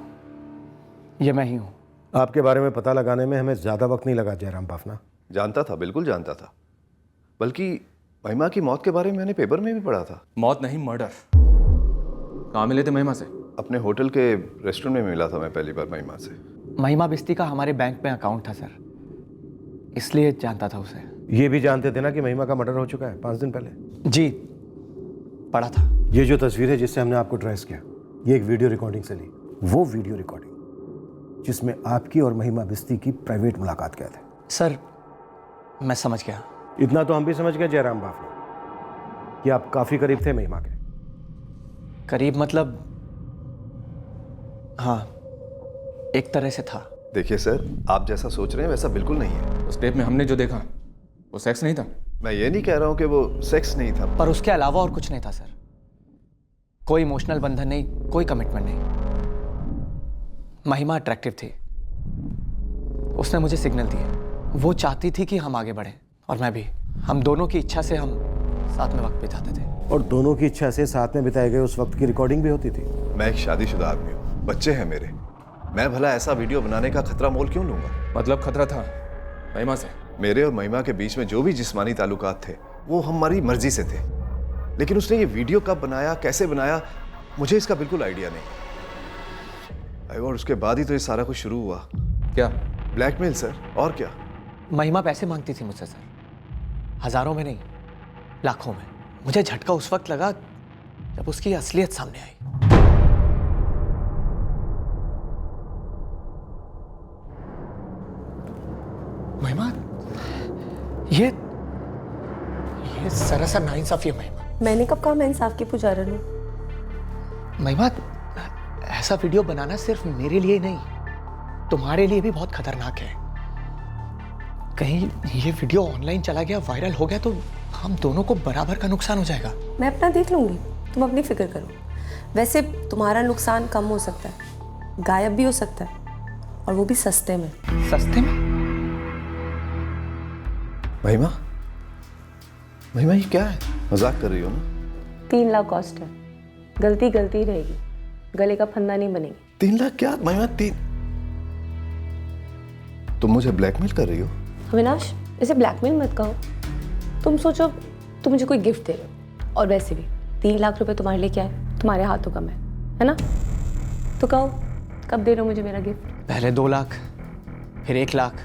ये मैं ही हूँ। आपके बारे में पता लगाने में हमें ज़्यादा वक्त नहीं लगा जयराम बाफना। जानता था, बिल्कुल जानता था। बल्कि महिमा की मौत के बारे में मैंने पेपर में भी पढ़ा था। मौत नहीं, मर्डर। कहाँ मिले थे महिमा से? अपने होटल के रेस्टोरेंट में मिला था मैं पहली बार महिमा से। महिमा बिस्ती का हमारे बैंक में अकाउंट था सर, इसलिए जानता था उसे। ये भी जानते थे ना कि महिमा का मर्डर हो चुका है 5 दिन पहले? जी, पढ़ा था। ये जो तस्वीर है जिससे हमने आपको ट्रेस किया, ये एक वीडियो रिकॉर्डिंग से ली। वो वीडियो रिकॉर्डिंग जिसमें आपकी और महिमा बिस्ती की प्राइवेट मुलाकात कैद है। सर, मैं समझ गया। इतना तो हम भी समझ गए जयराम बाफना कि आप काफी करीब थे महिमा के। करीब मतलब? हाँ, एक तरह से था। देखिए सर, आप जैसा सोच रहे हैं वैसा बिल्कुल नहीं है। उस टेप में हमने जो देखा वो सेक्स नहीं था। मैं ये नहीं कह रहा हूँ कि वो सेक्स नहीं था, पर उसके अलावा और कुछ नहीं था सर। कोई इमोशनल बंधन नहीं, कोई कमिटमेंट नहीं। महिमा अट्रैक्टिव थी, उसने मुझे सिग्नल दिए। वो चाहती थी कि हम आगे बढ़ें और मैं भी। हम दोनों की इच्छा से हम साथ में वक्त बिताते थे। और दोनों की इच्छा से साथ में बिताए गए उस वक्त की रिकॉर्डिंग भी होती थी। मैं एक शादीशुदा आदमी हूँ, बच्चे हैं मेरे। मैं भला ऐसा वीडियो बनाने का खतरा मोल क्यों लूंगा? मतलब खतरा था महिमा से? मेरे और महिमा के बीच में जो भी जिस्मानी ताल्लुकात थे वो हमारी मर्जी से थे, लेकिन उसने ये वीडियो कब बनाया, कैसे बनाया, मुझे इसका बिल्कुल आइडिया नहीं। और उसके बाद ही तो ये सारा कुछ शुरू हुआ। क्या? ब्लैकमेल सर, और क्या। महिमा पैसे मांगती थी मुझसे सर, हजारों में नहीं, लाखों में। मुझे झटका उस वक्त लगा जब उसकी असलियत सामने आई। महिमा, ये सरासर नाइंसाफी है महिमा। मैंने कब कहा मैं इंसाफ की पुजारन हूँ? महिमा, ऐसा वीडियो बनाना सिर्फ मेरे लिए नहीं, तुम्हारे लिए भी बहुत खतरनाक है। कहीं ये वीडियो ऑनलाइन चला गया, वायरल हो गया तो हम दोनों को बराबर का नुकसान हो जाएगा। मैं अपना देख लूंगी, तुम अपनी फिक्र करो। वैसे तुम्हारा नुकसान कम हो सकता है, गायब भी हो सकता है, और वो भी सस्ते में। सस्ते में? महिमा, महिमा ये क्या है? मजाक कर रही हो ना? 3 लाख कॉस्ट है, गलती गलती रहेगी, गले का फंदा नहीं बनेगी। 3 लाख क्या महिमा? 3? तुम मुझे ब्लैकमेल कर रही हो? अविनाश, इसे ब्लैकमेल मत कहो। तुम सोचो तुम मुझे कोई गिफ्ट दे रहे हो, और वैसे भी 3 लाख रुपए तुम्हारे लिए क्या है? तुम्हारे हाथों कम है ना? तो कहो कब दे रहे हो मुझे मेरा गिफ्ट? पहले 2 लाख, फिर 1 लाख,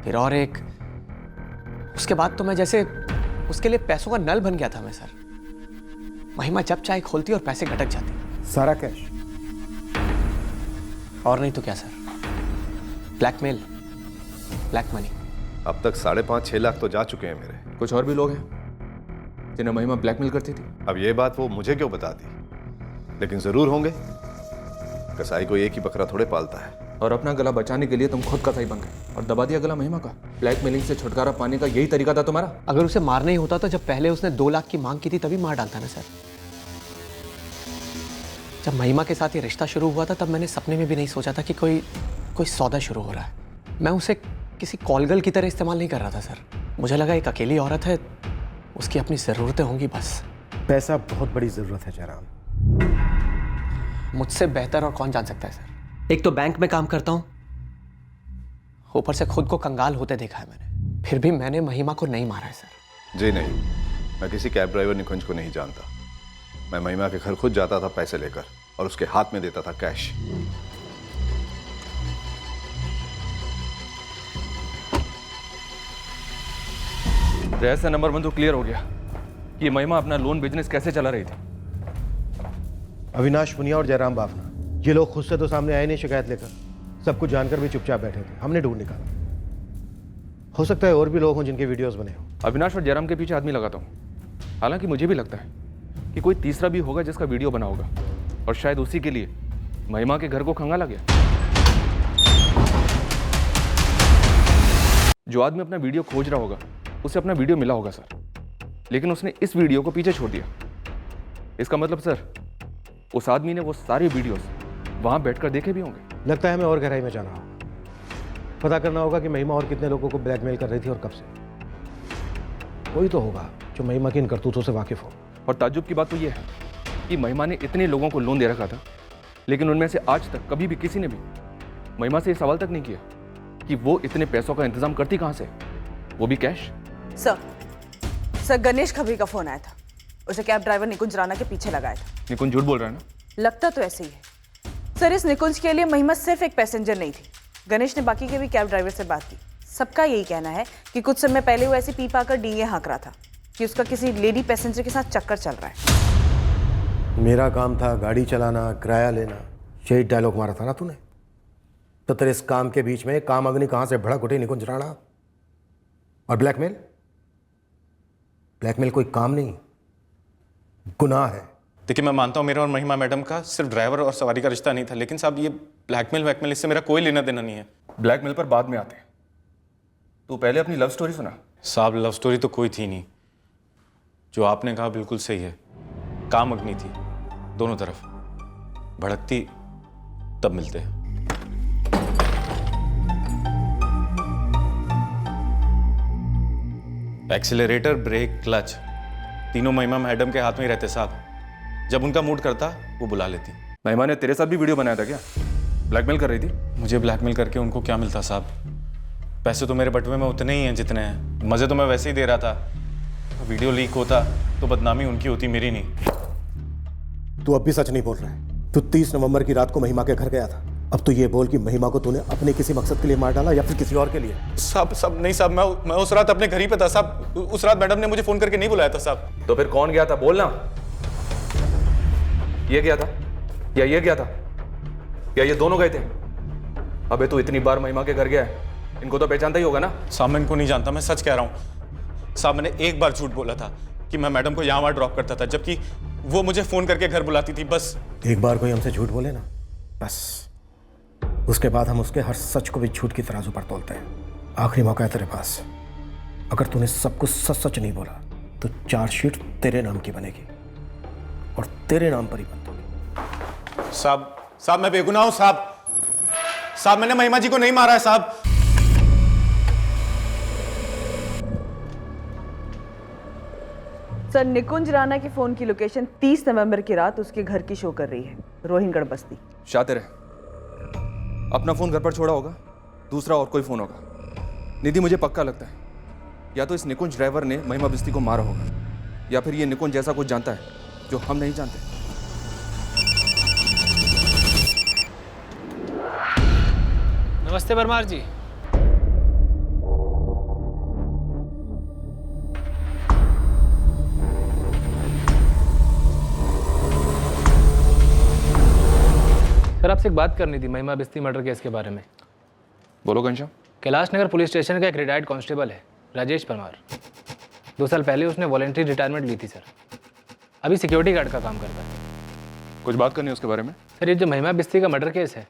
फिर और 1। उसके बाद तो मैं जैसे उसके लिए पैसों का नल बन गया था मैं सर। महिमा जब चाहे खोलती और पैसे गटक जाते। सारा कैश? और नहीं तो क्या सर, ब्लैकमेल, ब्लैक मनी। अब तक 5.5-6 लाख तो जा चुके हैं मेरे। कुछ और भी लोग हैं जिन्हें महिमा ब्लैकमेल करती थी। अब ये बात वो मुझे क्यों बता दी, लेकिन जरूर होंगे। कसाई को एक ही बकरा थोड़े पालता है। और अपना गला बचाने के लिए तुम खुद कसाई बन गए और दबा दिया गला महिमा का। ब्लैकमेलिंग से छुटकारा पाने का यही तरीका था तुम्हारा? अगर उसे मारना ही होता तो जब पहले उसने 2 लाख की मांग की थी तभी मार डालता ना सर। जब महिमा के साथ ये रिश्ता शुरू हुआ था तब मैंने सपने में भी नहीं सोचा था कि कोई सौदा शुरू हो रहा है। मैं उसे किसी कॉलगल की तरह इस्तेमाल नहीं कर रहा था सर। मुझे लगा एक अकेली औरत है, उसकी अपनी ज़रूरतें होंगी बस। पैसा बहुत बड़ी ज़रूरत है जयराम। मुझसे बेहतर और कौन जान सकता है सर। एक तो बैंक में काम करता हूं, ऊपर से खुद को कंगाल होते देखा है मैंने, फिर भी मैंने महिमा को नहीं मारा है सर। जी नहीं, मैं किसी कैब ड्राइवर निकुंज को नहीं जानता। मैं महिमा के घर खुद जाता था पैसे लेकर और उसके हाथ में देता था कैश। रहस्य नंबर 1 तो क्लियर हो गया कि महिमा अपना लोन बिजनेस कैसे चला रही थी। अविनाश पुनिया और जयराम बाफना, ये लोग खुद से तो सामने आए नहीं शिकायत लेकर, सब कुछ जानकर भी चुपचाप बैठे थे। हमने ढूंढ निकाला। हो सकता है और भी लोग हों जिनके वीडियोस बने हों। अविनाश और जयराम के पीछे आदमी लगाता हूँ। हालांकि मुझे भी लगता है कि कोई तीसरा भी होगा जिसका वीडियो बना होगा, और शायद उसी के लिए महिमा के घर को खंगाला गया। जो आदमी अपना वीडियो खोज रहा होगा उसे अपना वीडियो मिला होगा सर, लेकिन उसने इस वीडियो को पीछे छोड़ दिया। इसका मतलब सर, उस आदमी ने वो सारे वीडियोस वहां बैठकर देखे भी होंगे। लगता है हमें और गहराई में जाना होगा, पता करना होगा कि महिमा और कितने लोगों को ब्लैकमेल कर रही थी और कब से। कोई तो होगा जो महिमा की इन करतूतों से वाकिफ हो। और ताज्जुब की बात तो यह है कि महिमा ने इतने लोगों को लोन दे रखा था, लेकिन उनमें से आज तक कभी भी किसी ने भी महिमा से ये सवाल तक नहीं किया कि वो इतने पैसों का इंतजाम करती कहां से, वो भी कैश। सर गणेश खबरी का फोन आया था, उसे कैब ड्राइवर निकुंज राणा के पीछे लगाया था। निकुंज झूठ बोल रहा है ना? लगता तो ऐसे ही है सर। इस निकुंज के लिए महिमा सिर्फ एक पैसेंजर नहीं थी। गणेश ने बाकी के भी कैब ड्राइवर से बात की। सबका यही कहना है कि कुछ समय पहले वो ऐसी पी पाकर डींगे हाँक रहा था कि उसका किसी लेडी पैसेंजर के साथ चक्कर चल रहा है। मेरा काम था गाड़ी चलाना, किराया लेना, यही डायलॉग मारा था ना तूने। तो तेरे इस काम के बीच में काम अग्नि कहां से भड़क उठी निकुंज राणा। और ब्लैकमेल, ब्लैकमेल कोई काम नहीं, गुनाह है। देखिए, मैं मानता हूँ मेरा और महिमा मैडम का सिर्फ ड्राइवर और सवारी का रिश्ता नहीं था, लेकिन साहब ये ब्लैकमेल इससे मेरा कोई लेना देना नहीं है। ब्लैकमेल पर बाद में आते हैं, तू पहले अपनी लव स्टोरी सुना। साहब लव स्टोरी तो कोई थी नहीं, जो आपने कहा बिल्कुल सही है। काम अग्नि थी, दोनों तरफ भड़कती, तब मिलते हैं। एक्सीलरेटर, ब्रेक, क्लच तीनों महिमा मैडम के हाथ में ही रहते साहब। जब उनका मूड करता वो बुला लेती। महिमा ने तेरे साथ भी वीडियो बनाया था क्या? ब्लैकमेल कर रही थी? मुझे ब्लैकमेल करके उनको क्या मिलता साहब? पैसे तो मेरे बटुए में उतने ही हैं जितने हैं। मज़े तो मैं वैसे ही दे रहा था। वीडियो लीक होता तो बदनामी उनकी होती, मेरी नहीं। तू अब भी सच नहीं बोल रहा है। तू 30 नवंबर की रात को महिमा के घर गया था। अब तो ये बोल कि महिमा को तूने अपने किसी मकसद के लिए मार डाला या फिर किसी और के लिए। साहब नहीं साहब, मैं उस रात अपने घर ही पे था साहब। उस रात मैडम ने मुझे फोन करके नहीं बुलाया था साहब। तो फिर कौन गया था बोलना? ये गया था या ये गया था या ये दोनों गए थे? अबे तू इतनी बार महिमा के घर गया है, इनको तो पहचानता ही होगा ना? साहब मैं इनको नहीं जानता, मैं सच कह रहा हूँ साहब। मैंने एक बार झूठ बोला था कि मैं मैडम को यहाँ वहाँ ड्रॉप करता था, जबकि वो मुझे फोन करके घर बुलाती थी। बस एक बार कोई हमसे झूठ बोले ना, बस उसके बाद हम उसके हर सच को भी झूठ की तराजू पर तोलते हैं। आखिरी मौका है तेरे पास। अगर तूने सब कुछ सच सच नहीं बोला तो चार्जशीट तेरे नाम की बनेगी और तेरे नाम पर ही बंद होगी। साहब मैं बेगुनाह हूं साहब। मैंने महिमा जी को नहीं मारा है साहब। सर निकुंज राणा के फोन की लोकेशन 30 नवंबर की रात उसके घर की शो कर रही है, रोहिंगढ़ बस्ती। शातिर है, अपना फोन घर पर छोड़ा होगा, दूसरा और कोई फोन होगा। निधि मुझे पक्का लगता है या तो इस निकुंज ड्राइवर ने महिमा बिस्ती को मारा होगा या फिर ये निकुंज जैसा कुछ जानता है जो हम नहीं जानते। नमस्ते परमार जी। सर आपसे एक बात करनी थी महिमा बिस्ती मर्डर केस के बारे में। बोलो घनश्याम। कैलाश नगर पुलिस स्टेशन का एक रिटायर्ड कांस्टेबल है राजेश परमार। 2 साल पहले उसने वॉलंटरी रिटायरमेंट ली थी सर। अभी सिक्योरिटी गार्ड का काम करता है। कुछ बात करनी है उसके बारे में? सर ये जो महिमा बिस्ती का मर्डर केस है,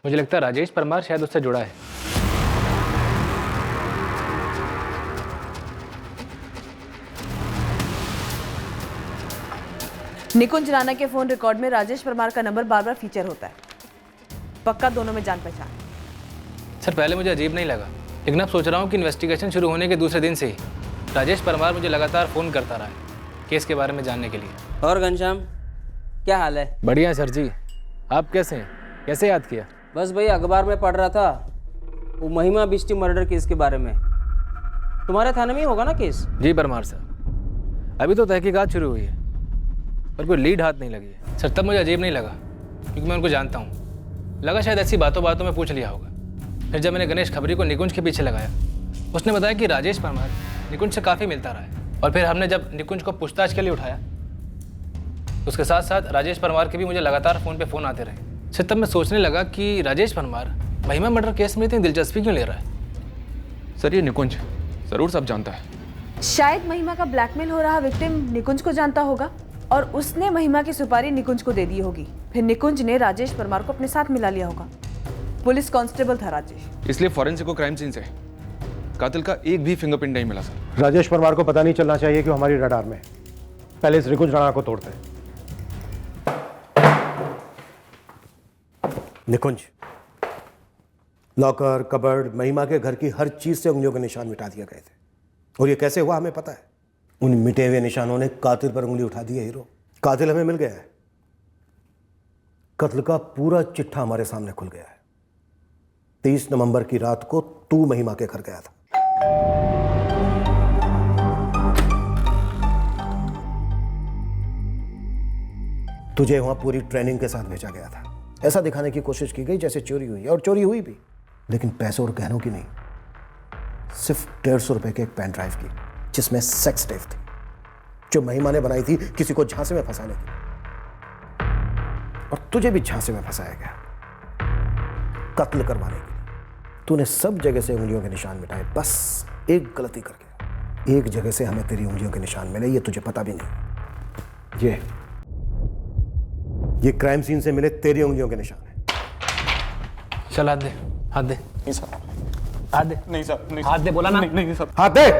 मुझे लगता है राजेश परमार शायद उससे जुड़ा है। निकुंज राणा के फोन रिकॉर्ड में राजेश परमार का नंबर बार बार फीचर होता है। पक्का दोनों में जान पहचान। सर पहले मुझे अजीब नहीं लगा, लेकिन अब सोच रहा हूँ कि इन्वेस्टिगेशन शुरू होने के दूसरे दिन से ही राजेश परमार मुझे लगातार फ़ोन करता रहा है केस के बारे में जानने के लिए। और घनश्याम क्या हाल है? बढ़िया सर जी। आप कैसे हैं? कैसे याद किया? बस भाई अखबार में पढ़ रहा था वो महिमा बिस्टी मर्डर केस के बारे में। तुम्हारे थाने में ही होगा ना केस? जी परमार साहब, अभी तो तहकीकात शुरू हुई है पर कोई लीड हाथ नहीं लगी है। सर तब मुझे अजीब नहीं लगा क्योंकि मैं उनको जानता हूँ। लगा शायद ऐसी बातों बातों में पूछ लिया होगा। फिर जब मैंने गणेश खबरी को निकुंज के पीछे लगाया, उसने बताया कि राजेश परमार निकुंज से काफ़ी मिलता रहा है। और फिर हमने जब निकुंज को पूछताछ के लिए उठाया, उसके साथ साथ राजेश परमार के भी मुझे लगातार फ़ोन पे फ़ोन आते रहे। सर तब मैं सोचने लगा कि राजेश परमार महिमा मर्डर केस में इतनी दिलचस्पी क्यों ले रहा है। सर ये निकुंज ज़रूर सब जानता है। शायद महिमा का ब्लैकमेल हो रहा विक्टिम निकुंज को जानता होगा और उसने महिमा की सुपारी निकुंज को दे दी होगी। फिर निकुंज ने राजेश परमार को अपने साथ मिला लिया होगा। पुलिस कांस्टेबल था राजेश, इसलिए फॉरेंसिक को क्राइम सीन से कातिल का एक भी फिंगरप्रिंट नहीं मिला सर। राजेश परमार को पता नहीं चलना चाहिए कि हमारी रडार में। पहले इस निकुंज राणा को तोड़ते हैं। निकुंज, लॉकर, कबर्ड, महिमा के घर की हर चीज से उंगलियों के निशान मिटा दिए गए थे। और ये कैसे हुआ हमें पता है। उन मिटे हुए निशानों ने कातिल पर उंगली उठा दी है। हीरो, कातिल हमें मिल गया है। कत्ल का पूरा चिट्ठा हमारे सामने खुल गया है। 30 नवंबर की रात को तू महिमा के घर गया था। तुझे वहां पूरी ट्रेनिंग के साथ भेजा गया था। ऐसा दिखाने की कोशिश की गई जैसे चोरी हुई है, और चोरी हुई भी, लेकिन पैसों और गहनों की नहीं। सिर्फ 150 रुपए के एक पेन ड्राइव की जिसमें सेक्स टेप थी, जो महिमा ने बनाई थी किसी को झांसे में फंसाने की। और तुझे भी झांसे में फंसाया गया कत्ल करवाने के लिए। तूने सब जगह से उंगलियों के निशान मिटाए, बस एक गलती कर गया। एक जगह से हमें तेरी उंगलियों के निशान मिले, ये तुझे पता भी नहीं। ये क्राइम सीन से मिले तेरी उंगलियों के निशान है। चल हाथ दे, हाथ दे। नहीं साहब, हाथ दे। नहीं साहब, नहीं हाथ दे बोला ना। नहीं साहब, हाथ दे।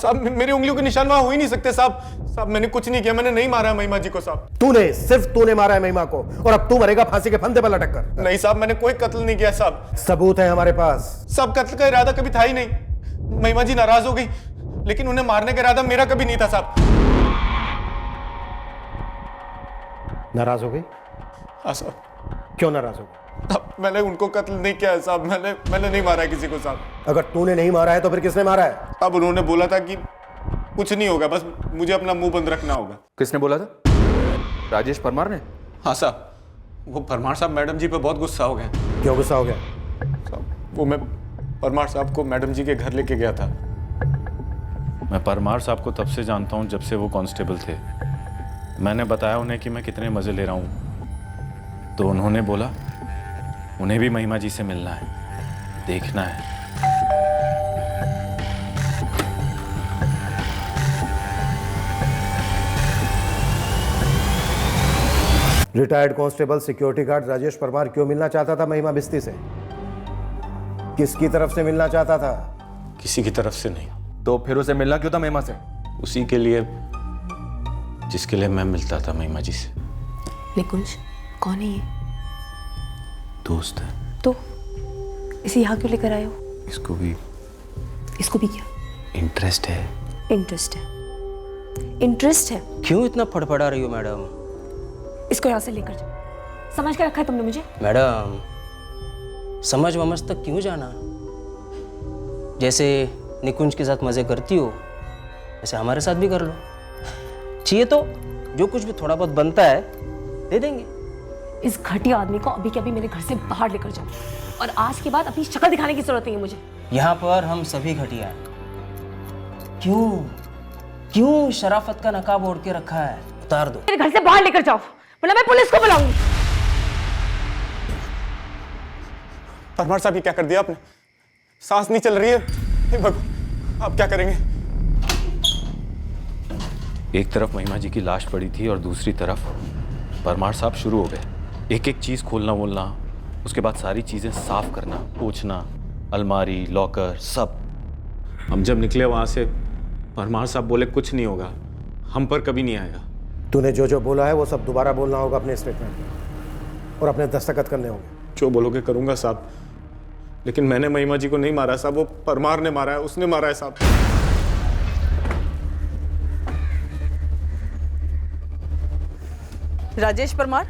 साहब मेरी उंगलियों के निशान वहां हो ही नहीं सकते साहब। साहब मैंने कुछ नहीं किया, मैंने नहीं मारा है महिमा जी को साहब। तूने, सिर्फ तूने मारा है महिमा को, और अब तू मरेगा फांसी के फंदे पर लटक कर। नहीं साहब, मैंने कोई कत्ल नहीं किया साहब। सबूत है हमारे पास। सब कत्ल का इरादा कभी था ही नहीं। महिमा जी नाराज हो गई, लेकिन उन्हें मारने का इरादा मेरा कभी नहीं था साहब। नाराज हो गई? हाँ साहब। क्यों नाराज हो गई? मैंने उनको कत्ल नहीं किया है साहब। मैंने नहीं मारा है किसी को साहब। अगर तूने नहीं मारा है तो फिर किसने मारा है? अब उन्होंने बोला था कि कुछ नहीं होगा, बस मुझे अपना मुंह बंद रखना होगा। किसने बोला था? राजेश परमार ने? हाँ साहब, वो परमार साहब मैडम जी पे बहुत गुस्सा हो गए। क्यों गुस्सा हो गया? साहब वो मैं परमार साहब को मैडम जी के घर लेके गया था। मैं परमार साहब को तब से जानता हूँ जब से वो कांस्टेबल थे। मैंने बताया उन्हें कि मैं कितने मज़े ले रहा हूँ, तो उन्होंने बोला उन्हें भी महिमा जी से मिलना है, देखना है। Retired constable security guard Rajesh Parmar क्यों मिलना चाहता था महिमा बिस्ती से? किसकी तरफ से मिलना चाहता था? किसी की तरफ से नहीं। तो फिर उसे मिलना क्यों था महिमा से? उसी के लिए जिसके लिए मैं मिलता था महिमा जी से। निकुंज, कौन है ये? दोस्त है। तो इसे यहाँ क्यों लेकर आए हो? इसको भी क्या इंटरेस्ट है। इंटरेस्ट है? इंटरेस्ट है? क्यों इतना फड़फड़ा रही हो मैडम? इसको यहाँ से लेकर जाओ। समझ के रखा है तुमने मुझे? मैडम, समझ वमझ तक क्यों जाना? जैसे निकुंज के साथ मजे करती हो वैसे हमारे साथ भी कर लो। चाहिए तो जो कुछ भी थोड़ा बहुत बनता है दे देंगे। इस घटिया आदमी को अभी के अभी मेरे घर से बाहर लेकर जाओ, और आज के बाद अपनी शक्ल दिखाने की जरूरत नहीं है मुझे। यहाँ पर हम सभी घटिया हैं। क्यों शराफत का नकाब ओढ़ के रखा है? उतार दो। मेरे घर से बाहर लेकर जाओ, वरना मैं पुलिस को बुलाऊंगी। परमार साहब ये क्या कर दिया आपने? सांस नहीं चल रही है। हे भगवान, आप क्या करेंगे? एक तरफ महिमा जी की लाश पड़ी थी और दूसरी तरफ परमार साहब शुरू हो गए। एक एक चीज़ खोलना बोलना, उसके बाद सारी चीज़ें साफ करना, पोंछना, अलमारी, लॉकर, सब। हम जब निकले वहाँ से परमार साहब बोले कुछ नहीं होगा, हम पर कभी नहीं आएगा। तूने जो जो बोला है वो सब दोबारा बोलना होगा अपने स्टेटमेंट में, और अपने दस्तखत करने होंगे। जो बोलोगे करूँगा साहब, लेकिन मैंने महिमा जी को नहीं मारा साहब, वो परमार ने मारा है, उसने मारा है साहब। राजेश परमार,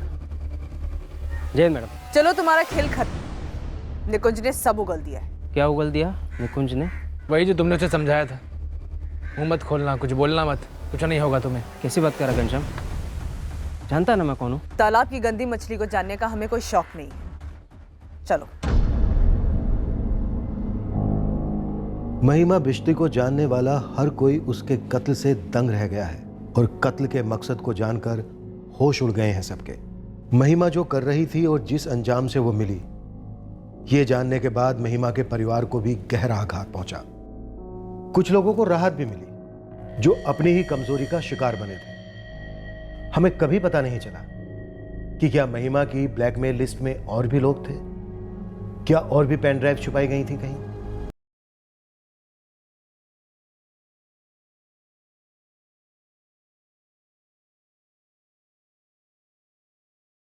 जय मैडम। चलो तुम्हारा खेल खत्म। निकुंज ने सब उगल दिया है। क्या उगल दिया निकुंज ने? वही जो तुमने उसे समझाया था, मुंह मत खोलना, कुछ बोलना मत, कुछ नहीं होगा तुम्हें। कैसी बात कर रहा घनश्याम? जानता ना मैं कौन हूँ? तालाब की गंदी मछली को जानने का हमें कोई शौक नहीं है। चलो। महिमा बिश्ती को जानने वाला हर कोई उसके कत्ल से दंग रह गया है और कत्ल के मकसद को जानकर होश उड़ गए हैं सबके। महिमा जो कर रही थी और जिस अंजाम से वो मिली, ये जानने के बाद महिमा के परिवार को भी गहरा आघात पहुंचा। कुछ लोगों को राहत भी मिली जो अपनी ही कमजोरी का शिकार बने थे। हमें कभी पता नहीं चला कि क्या महिमा की ब्लैकमेल लिस्ट में और भी लोग थे, क्या और भी पेन ड्राइव छुपाई गई थी कहीं।